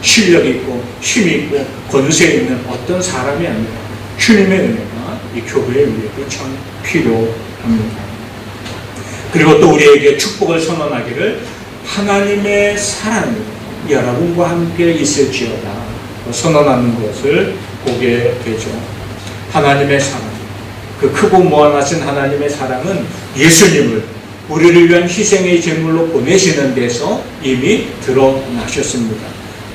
실력 있고 힘 있고 권세 있는 어떤 사람이 아니라 주님의 은혜가 이 교회 위에도 참 필요합니다. 그리고 또 우리에게 축복을 선언하기를 하나님의 사랑이 여러분과 함께 있을지어다 선언하는 것을 보게 되죠. 하나님의 사랑, 그 크고 무한하신 하나님의 사랑은 예수님을 우리를 위한 희생의 제물로 보내시는 데서 이미 드러나셨습니다.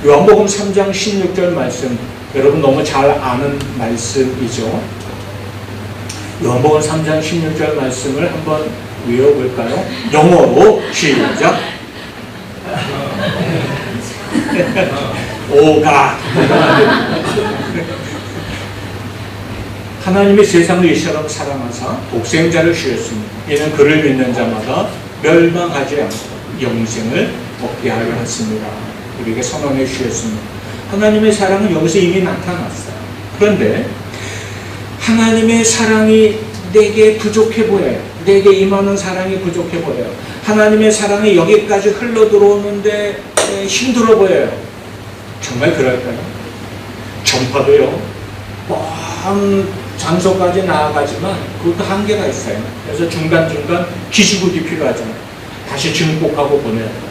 요한복음 3장 16절 말씀, 여러분 너무 잘 아는 말씀이죠. 요한복음 3장 16절 말씀을 한번 외워볼까요? 영어로 시작. 오가 하나님이 세상을 이처럼 사랑하사 독생자를 주셨습니다. 이는 그를 믿는 자마다 멸망하지 않고 영생을 얻게 하려 했습니다. 우리에게 선언해 주셨습니다. 하나님의 사랑은 여기서 이미 나타났어요. 그런데 하나님의 사랑이 내게 부족해 보여요. 내게 임하는 사랑이 부족해 보여요. 하나님의 사랑이 여기까지 흘러 들어오는데 힘들어 보여요. 정말 그럴까요? 전파도요, 먼 장소까지 나아가지만 그것도 한계가 있어요. 그래서 중간중간 기지국이 필요하잖아요. 다시 증폭하고 보내야 돼요.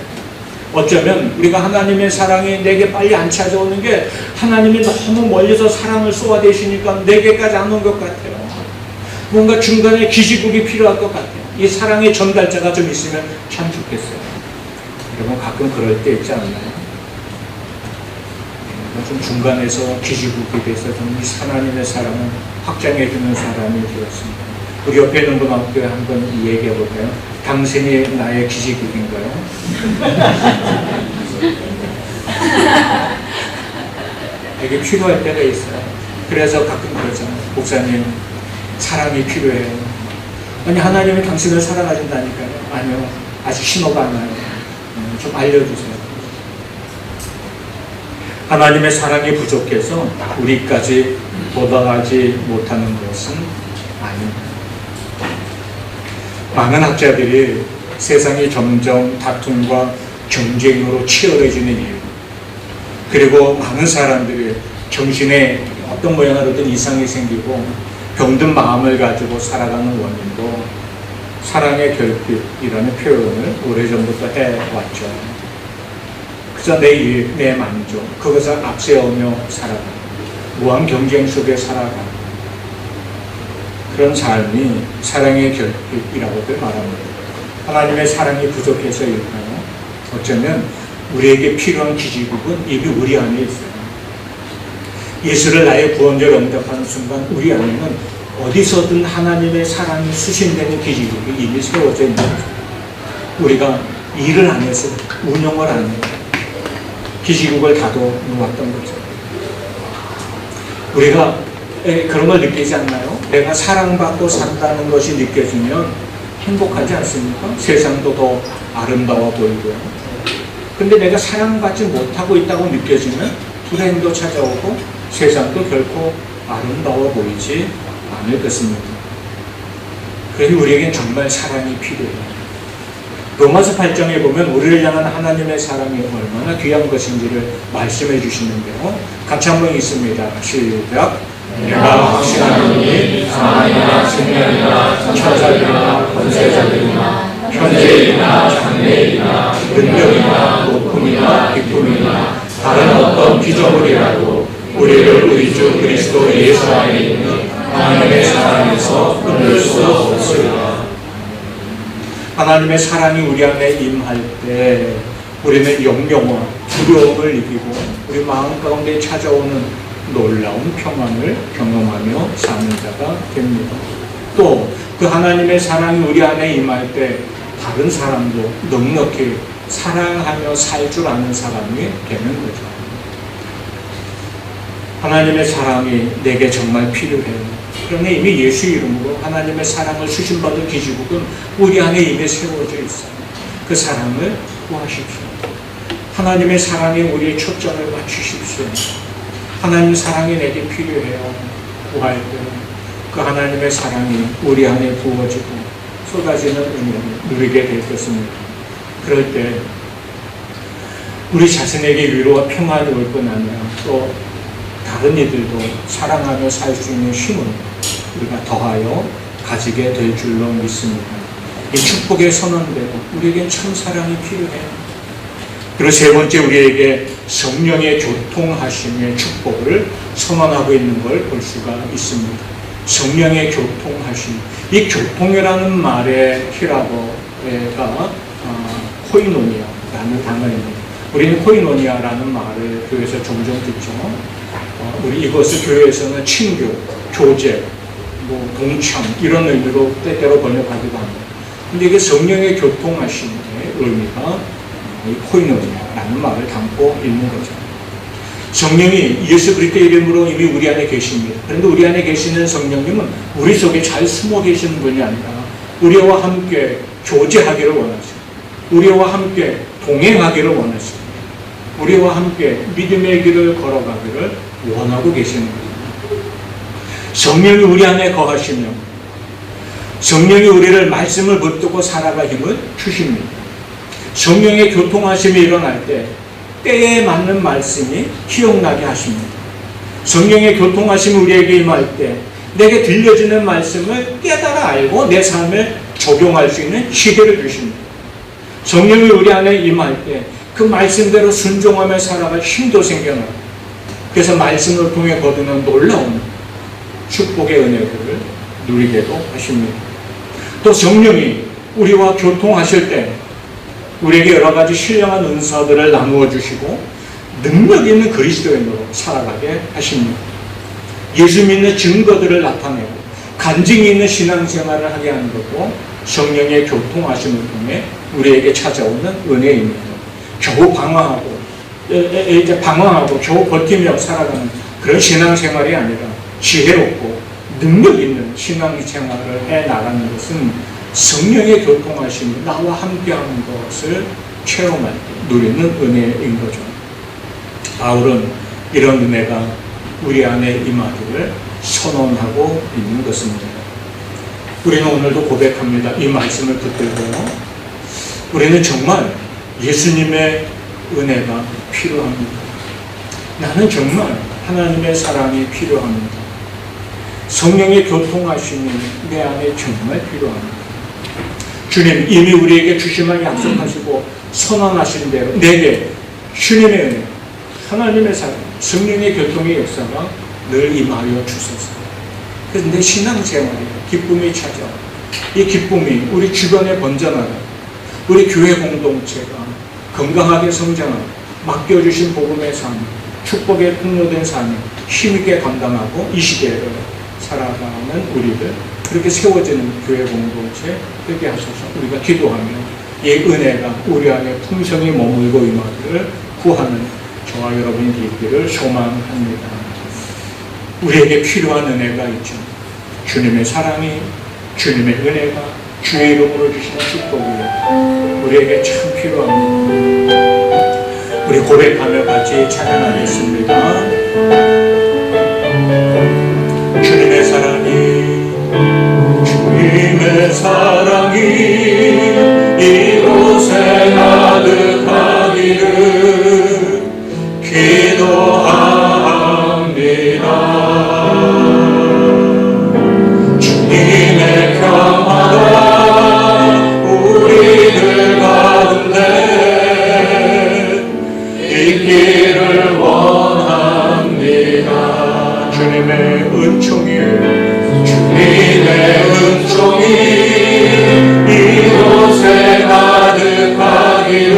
어쩌면 우리가 하나님의 사랑이 내게 빨리 안 찾아오는 게 하나님이 너무 멀리서 사랑을 쏟아대시니까 내게까지 안 온 것 같아요. 뭔가 중간에 기지국이 필요할 것 같아요. 이 사랑의 전달자가 좀 있으면 참 좋겠어요. 여러분 가끔 그럴 때 있지 않나요? 좀 중간에서 기지국이 돼서 좀 하나님의 사랑을 확장해주는 사람이 되었습니다. 우리 옆에 있는 분한테 한번 얘기해 볼까요? 당신이 나의 기지국인가요? 이게 필요할 때가 있어요. 그래서 가끔 그러잖아요. 목사님, 사랑이 필요해요. 아니, 하나님이 당신을 사랑하신다니까요. 아니요, 아직 신호가 안 와요. 좀 알려주세요. 하나님의 사랑이 부족해서 우리까지 도달하지 못하는 것은 아닙니다. 많은 학자들이 세상이 점점 다툼과 경쟁으로 치열해지는 이유, 그리고 많은 사람들이 정신에 어떤 모양으로든 이상이 생기고 병든 마음을 가지고 살아가는 원인도 사랑의 결핍이라는 표현을 오래전부터 해왔죠. 그저 내 만족, 그것을 앞세우며 살아가, 무한 경쟁 속에 살아가, 그런 삶이 사랑의 결핍이라고들 말합니다. 하나님의 사랑이 부족해서일까요? 어쩌면 우리에게 필요한 기지국은 이미 우리 안에 있어요. 예수를 나의 구원자로 응답하는 순간 우리 안에는 어디서든 하나님의 사랑이 수신되는 기지국이 이미 세워져 있는 거죠. 우리가 일을 안 해서, 운영을 안 해서 기지국을 다져 놓았던 거죠. 우리가 그런 걸 느끼지 않나요? 내가 사랑받고 산다는 것이 느껴지면 행복하지 않습니까? 세상도 더 아름다워 보이고요. 근데 내가 사랑받지 못하고 있다고 느껴지면 불행도 찾아오고 세상도 결코 아름다워 보이지 않을 것입니다. 그러니 우리에겐 정말 사랑이 필요해요. 로마서 8장에 보면 우리를 향한 하나님의 사랑이 얼마나 귀한 것인지를 말씀해 주시는데요. 같이 한번 읽습니다. 시작. 내가 확신하노니 사망이나 생명이나 천사들이나 권세자들이나 현재이나 장래이나 능력이나 높음이나 기쁨이나 다른 어떤 피조물이라도 우리를 우리 주 그리스도 예수 안에 있는 하나님의 사랑에서 끊을 수 없으리라. 하나님의 사랑이 우리 안에 임할 때 우리는 영영과 두려움을 이기고 우리 마음 가운데 찾아오는 놀라운 평안을 경험하며 사는 자가 됩니다. 또 그 하나님의 사랑이 우리 안에 임할 때 다른 사람도 넉넉히 사랑하며 살 줄 아는 사람이 되는 거죠. 하나님의 사랑이 내게 정말 필요해요. 그러니 이미 예수 이름으로 하나님의 사랑을 수신받은 기지국은 우리 안에 이미 세워져 있어요. 그 사랑을 구하십시오. 하나님의 사랑에 우리의 초점을 맞추십시오. 하나님 사랑이 내게 필요해요. 구할 때 그 하나님의 사랑이 우리 안에 부어지고 쏟아지는 은혜를 누리게 될 것입니다. 그럴 때 우리 자신에게 위로와 평안이 올 뿐 아니라 또 다른 이들도 사랑하며 살 수 있는 힘을 우리가 더하여 가지게 될 줄로 믿습니다. 이 축복의 선언대로 우리에겐 참 사랑이 필요해요. 그리고 세 번째, 우리에게 성령의 교통하심의 축복을 선언하고 있는 걸 볼 수가 있습니다. 성령의 교통하심. 이 교통이라는 말의 히라보가 코이노니아라는 단어입니다. 우리는 코이노니아라는 말을 교회에서 종종 듣죠. 우리 이것을 교회에서는 친교, 교제, 동참 이런 의미로 때때로 번역하기도 합니다. 근데 이게 성령의 교통하심의 의미가 이 코이노니아라는 말을 담고 있는 거죠. 성령이 예수 그리스도의 이름으로 이미 우리 안에 계십니다. 그런데 우리 안에 계시는 성령님은 우리 속에 잘 숨어 계시는 분이 아니라 우리와 함께 교제하기를 원하십니다. 우리와 함께 동행하기를 원하십니다. 우리와 함께 믿음의 길을 걸어가기를 원하고 계시는 거죠. 성령이 우리 안에 거하시며 성령이 우리를 말씀을 붙들고 살아갈 힘을 주십니다. 성령의 교통하심이 일어날 때 때에 맞는 말씀이 기억나게 하십니다. 성령의 교통하심이 우리에게 임할 때 내게 들려지는 말씀을 깨달아 알고 내 삶에 적용할 수 있는 시대를 주십니다. 성령이 우리 안에 임할 때 그 말씀대로 순종하며 살아갈 힘도 생겨나고 그래서 말씀을 통해 거두는 놀라운 축복의 은혜들을 누리게도 하십니다. 또 성령이 우리와 교통하실 때 우리에게 여러 가지 신령한 은사들을 나누어 주시고 능력 있는 그리스도인으로 살아가게 하십니다. 예수 믿는 증거들을 나타내고 간증이 있는 신앙생활을 하게 하는 것도 성령의 교통하심을 통해 우리에게 찾아오는 은혜입니다. 겨우 방황하고 겨우 버티며 살아가는 그런 신앙생활이 아니라 지혜롭고 능력 있는 신앙생활을 해나가는 것은 성령의 교통하심이 나와 함께하는 것을 체험할 때 누리는 은혜인 거죠. 바울은 이런 은혜가 우리 안에 임하기를 선언하고 있는 것입니다. 우리는 오늘도 고백합니다. 이 말씀을 붙들고요. 우리는 정말 예수님의 은혜가 필요합니다. 나는 정말 하나님의 사랑이 필요합니다. 성령의 교통하심이 내 안에 정말 필요합니다. 주님 이미 우리에게 주시만 약속하시고 선언하신 대로 내게 주님의 은혜, 하나님의 사랑, 성령의 교통의 역사가 늘 임하여 주소서. 그래서 내 신앙생활에 기쁨이 찾아와 이 기쁨이 우리 주변에 번져나가 우리 교회 공동체가 건강하게 성장하고 맡겨주신 복음의 삶, 축복의 통로된 삶을 힘있게 감당하고 이 시대를 살아가는 우리들 그렇게 세워지는 교회 공동체 되게 하소서. 우리가 기도하며 이 은혜가 우리 안에 풍성히 머물고 임하기를 구하는 저와 여러분이 되기를 소망합니다. 우리에게 필요한 은혜가 있죠. 주님의 사랑이, 주님의 은혜가 주의 이름으로 주시는 축복이 우리에게 참 필요합니다. 우리 고백하며 같이 찬양하겠습니다. 주님의 사랑이 이곳에 가득하기를 기도합니다. 주님의 평화가 우리들 가운데 있기를 원합니다. 주님의 은총이 이곳에 가득하기를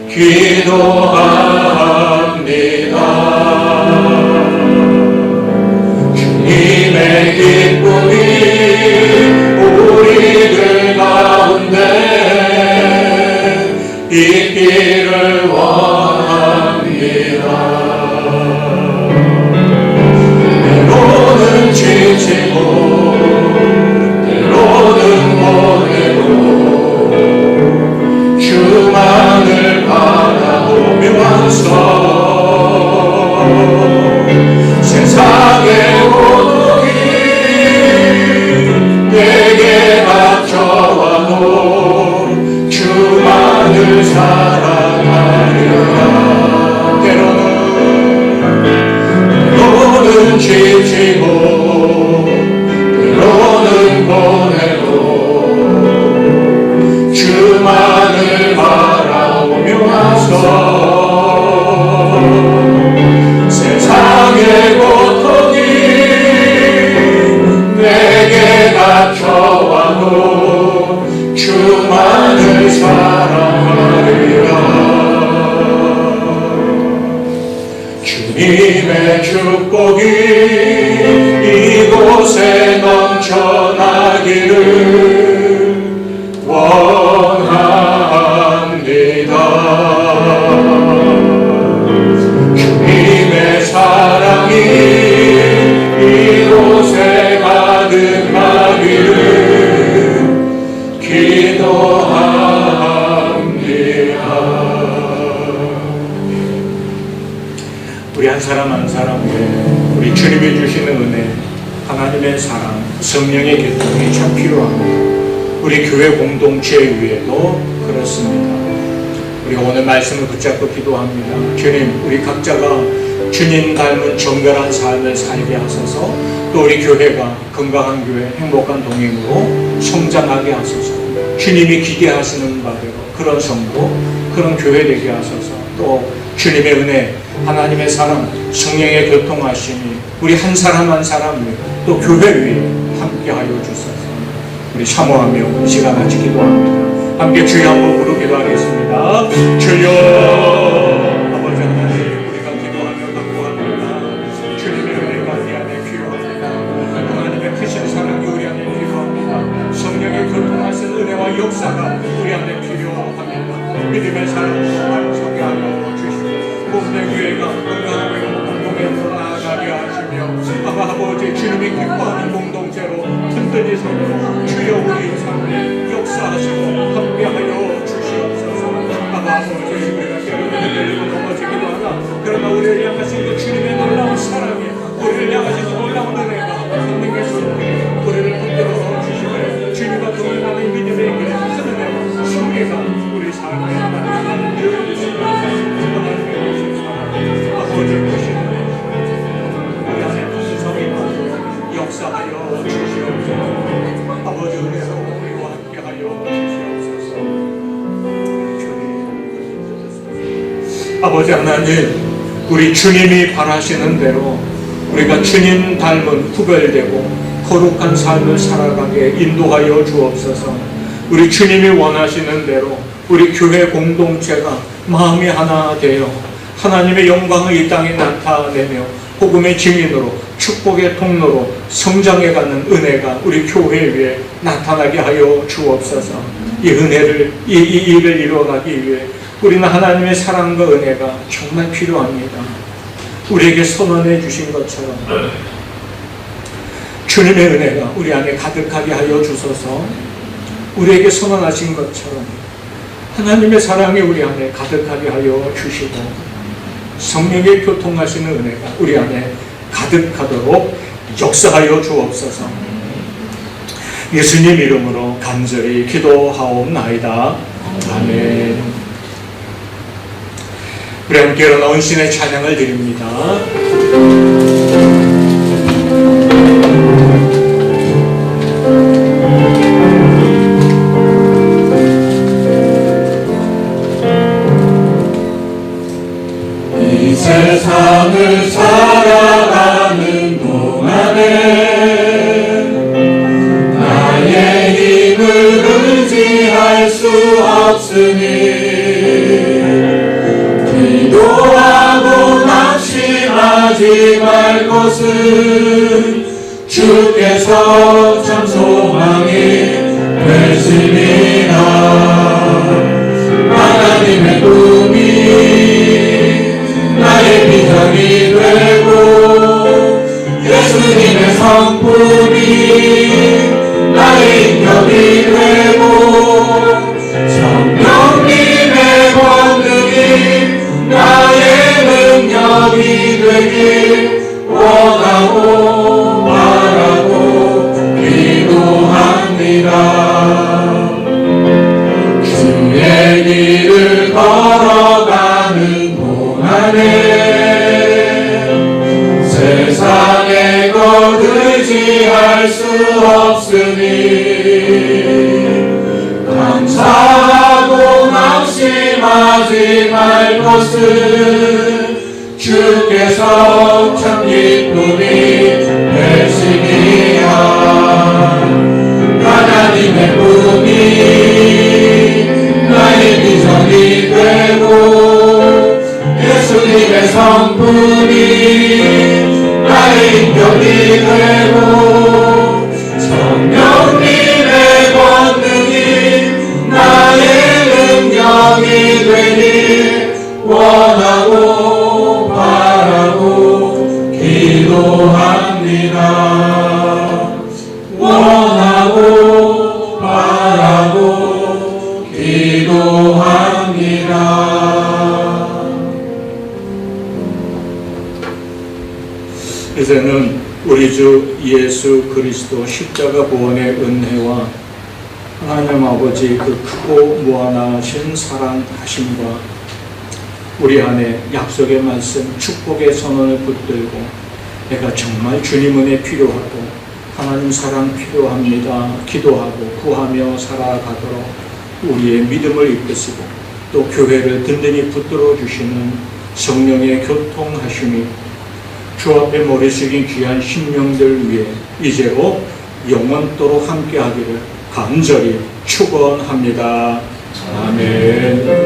기도합니다. 주님의 기쁨이 우리들 가운데 있기를 원합니다. 때로는 지치고 때로는 보내고 주만을 바라보며 와서 세상의 고통이 내게 닥쳐와도 주만을 사랑하리라. 때로는 지치고 때로는 보내고 주만을 바라보며 와서 세상의 고통이 내게 닥쳐와도 주만을 사랑하리라. 주님의 축복이 이곳에 넘쳐나기를 원합니다. 주님의 사랑이 이곳에 가득하기를 기도합니다. 우리 한 사람 한 사람 위에 우리 주님이 주시는 은혜, 하나님의 사랑, 성령의 교통이 참 필요합니다. 우리 교회 공동체 위에도 그렇습니다. 우리가 오늘 말씀을 붙잡고 기도합니다. 주님, 우리 각자가 주님 닮은 정결한 삶을 살게 하소서. 또 우리 교회가 건강한 교회, 행복한 동행으로 성장하게 하소서. 주님이 기대하시는 바대로 그런 성도, 그런 교회 되게 하소서. 또 주님의 은혜, 하나님의 사랑, 성령의 교통하심이 우리 한 사람 한 사람 위에 또 교회 위에 함께하여 주소서. 우리 사모하며 이 시간 같이 기도합니다. 함께 주여 한번 부르기도 하겠습니다. 주여. 아버지 하나님, 우리가 기도하며 간구합니다. 주님의 은혜가 우리 안에 필요합니다. 하나님의 크신 사랑이 우리 안에 필요합니다. 성령의 교통하신 은혜와 역사가 우리 안에 필요합니다. 믿음의 삶을 완성하게 하여 주시고 몸의 교회가 건강하고 공동에 나아가게 하시며 아버지 주님이 기뻐하는 공동체로 든든히 서고 주여 우리 삶에 역사하시고 함께하여 주시옵소서. 아버지 우리가 때로는 넘어지기도 하나 그러나 우리를 향하신 그 주님의 놀라운 사랑에 우리를 향하신 그 놀라운 은혜가 성령의 손에 우리를 붙들어 주시며 주님과 동행하는 믿음의 그 은혜와 승리가 우리 삶에 나타나는 늘 아버지 크신 우리 안에 풍성히 역사하여 주시옵소서. 아버지 은혜로 우리와 함께하여 주시옵소서. 아버지 하나님, 우리 주님이 바라시는 대로 우리가 주님 닮은 구별되고 거룩한 삶을 살아가게 인도하여 주옵소서. 우리 주님이 원하시는 대로 우리 교회 공동체가 마음이 하나 되어 하나님의 영광을 이 땅에 나타내며 복음의 증인으로 축복의 통로로 성장해가는 은혜가 우리 교회 위에 나타나게 하여 주옵소서. 이 은혜를 이 일을 이루어가기 위해 우리는 하나님의 사랑과 은혜가 정말 필요합니다. 우리에게 선언해 주신 것처럼 주님의 은혜가 우리 안에 가득하게 하여 주소서. 우리에게 선언하신 것처럼 하나님의 사랑이 우리 안에 가득하게 하여 주시고 성령의 교통하시는 은혜가 우리 안에 가득하도록 역사하여 주옵소서. 예수님 이름으로 간절히 기도하옵나이다. 아멘. 우리 함께 일어나 은신의 찬양을 드립니다. 세상을 살아가는 동안에 나의 힘을 의지할 수 없으니 기도하고 낙심하지 말 것은 주께서 참 소망이 되심이라. 하나님의 꿈이 나의 비전이 되고 예수님의 성품이 나의 인격이 되고 성령님의 권능이 나의 능력이 되길 원하고 바라고 기도합니다. 주의 길을 걸어가는 세상에 것 의지할 수 없으니 감사하고 낙심하지 말 것은 주께서 참 기쁨이 되시니라. 하나님의 꿈이 나의 비전이 되고 예수님의 성품이 나의 인격이 되고 성령님의 권능이 나의 능력이 되길 원하고 바라고 기도합니다. 원하고 바라고 기도합니다. 이제는 우리 주 예수 그리스도 십자가 구원의 은혜와 하나님 아버지 그 크고 무한하신 사랑하심과 우리 안에 약속의 말씀 축복의 선언을 붙들고 내가 정말 주님 은혜 필요하고 하나님 사랑 필요합니다 기도하고 구하며 살아가도록 우리의 믿음을 이끄시고 또 교회를 든든히 붙들어 주시는 성령의 교통하심이 주 앞에 머리 숙인 귀한 신명들 위해 이제로 영원토록 함께하기를 간절히 축원합니다. 아멘.